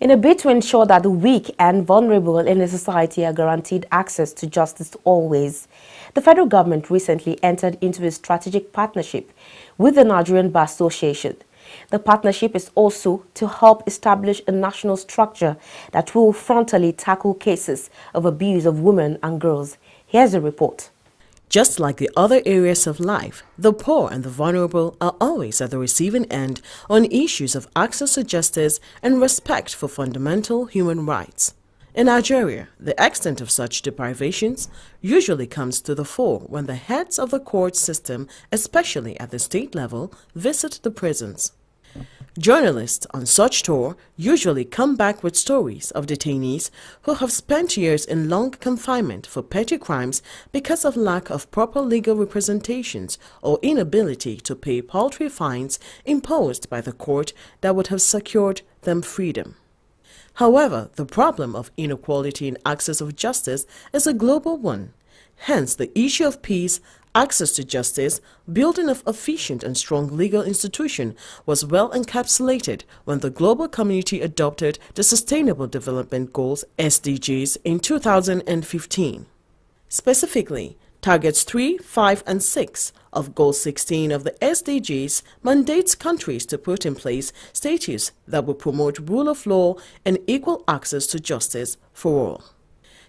In a bid to ensure that the weak and vulnerable in the society are guaranteed access to justice always, the federal government recently entered into a strategic partnership with the Nigerian Bar Association. The partnership is also to help establish a national structure that will frontally tackle cases of abuse of women and girls. Here's a report. Just like the other areas of life, the poor and the vulnerable are always at the receiving end on issues of access to justice and respect for fundamental human rights. In Nigeria, the extent of such deprivations usually comes to the fore when the heads of the court system, especially at the state level, visit the prisons. Journalists on such tour usually come back with stories of detainees who have spent years in long confinement for petty crimes because of lack of proper legal representations or inability to pay paltry fines imposed by the court that would have secured them freedom. However, the problem of inequality in access of justice is a global one. Hence, the issue of peace, access to justice, building of efficient and strong legal institution was well encapsulated when the global community adopted the Sustainable Development Goals (SDGs) in 2015. Specifically, Targets 3, 5, and 6 of Goal 16 of the SDGs mandates countries to put in place statutes that will promote rule of law and equal access to justice for all.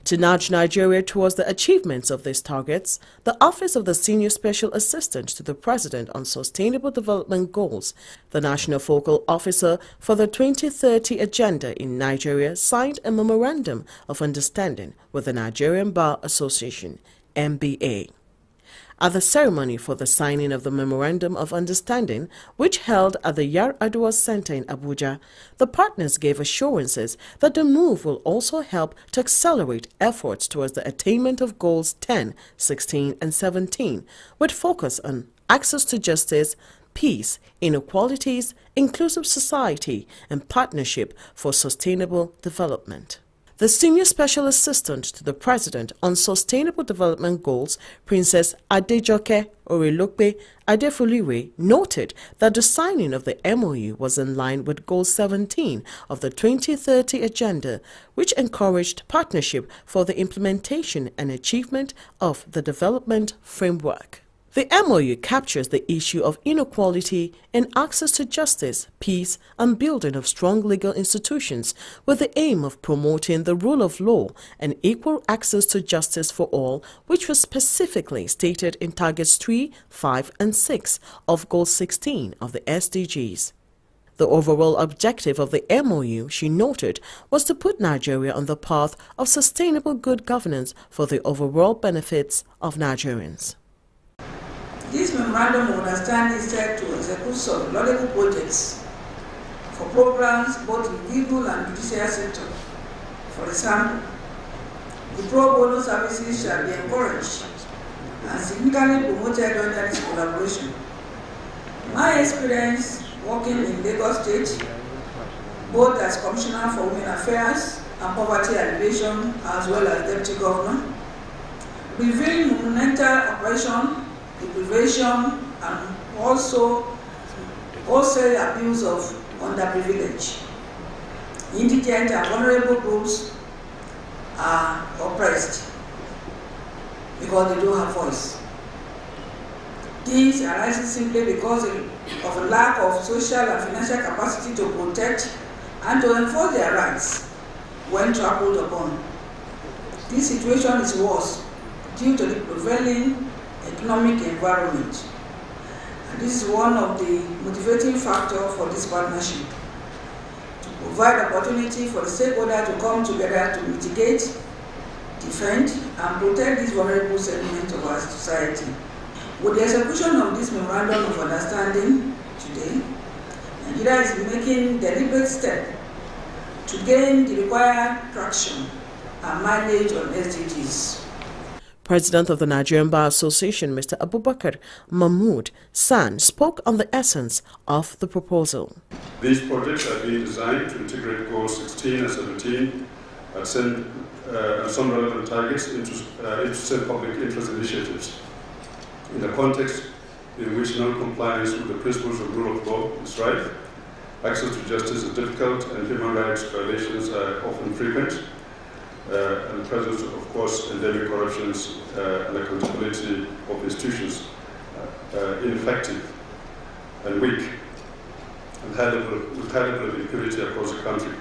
To nudge Nigeria towards the achievements of these targets, the Office of the Senior Special Assistant to the President on Sustainable Development Goals, the National Focal Officer for the 2030 Agenda in Nigeria, signed a Memorandum of Understanding with the Nigerian Bar Association, MBA. At the ceremony for the signing of the Memorandum of Understanding, which held at the Yar-Adua Center in Abuja, the partners gave assurances that the move will also help to accelerate efforts towards the attainment of Goals 10, 16, and 17, with focus on access to justice, peace, inequalities, inclusive society, and partnership for sustainable development. The Senior Special Assistant to the President on Sustainable Development Goals, Princess Adejoke Orelope-Adefulire, noted that the signing of the MOU was in line with Goal 17 of the 2030 Agenda, which encouraged partnership for the implementation and achievement of the development framework. The MOU captures the issue of inequality in access to justice, peace, and building of strong legal institutions with the aim of promoting the rule of law and equal access to justice for all, which was specifically stated in Targets 3, 5, and 6 of Goal 16 of the SDGs. The overall objective of the MOU, she noted, was to put Nigeria on the path of sustainable good governance for the overall benefits of Nigerians. This Memorandum of Understanding is set to execute some laudable projects for programs both in legal and judicial sector. For example, the pro bono services shall be encouraged and significantly promoted under this collaboration. My experience working in Lagos State, both as Commissioner for Women Affairs and Poverty Alleviation as well as Deputy Governor, revealed monumental operation, deprivation, and also abuse of underprivileged. Indigent and vulnerable groups are oppressed because they don't have voice. This arises simply because of a lack of social and financial capacity to protect and to enforce their rights when trampled upon. This situation is worse due to the prevailing economic environment. And this is one of the motivating factors for this partnership, to provide opportunity for the stakeholders to come together to mitigate, defend, and protect this vulnerable segment of our society. With the execution of this Memorandum of Understanding today, Nigeria is making deliberate steps to gain the required traction and mileage on SDGs. President of the Nigerian Bar Association, Mr. Abubakar Mahmood San, spoke on the essence of the proposal. These projects are being designed to integrate Goals 16 and 17 and some relevant targets into set public interest initiatives in a context in which non-compliance with the principles of rule of law is rife Access to justice is difficult and human rights violations are often frequent. And the presence of course, endemic corruptions and accountability of institutions ineffective and weak, and with high level of impunity across the country.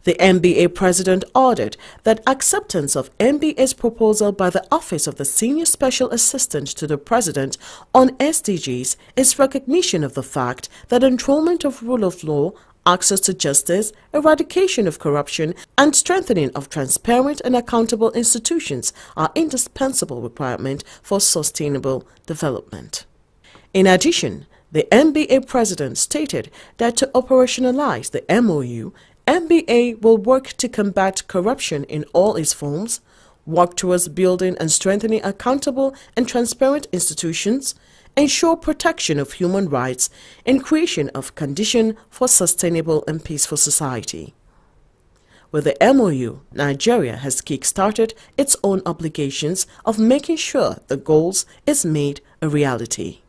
The NBA president ordered that acceptance of NBA's proposal by the Office of the Senior Special Assistant to the President on SDGs is recognition of the fact that enthronement of rule of law, access to justice, eradication of corruption, and strengthening of transparent and accountable institutions are indispensable requirements for sustainable development. In addition, the NBA president stated that to operationalize the MOU, NBA will work to combat corruption in all its forms, work towards building and strengthening accountable and transparent institutions, ensure protection of human rights, and creation of conditions for sustainable and peaceful society. With the MOU, Nigeria has kick-started its own obligations of making sure the goals is made a reality.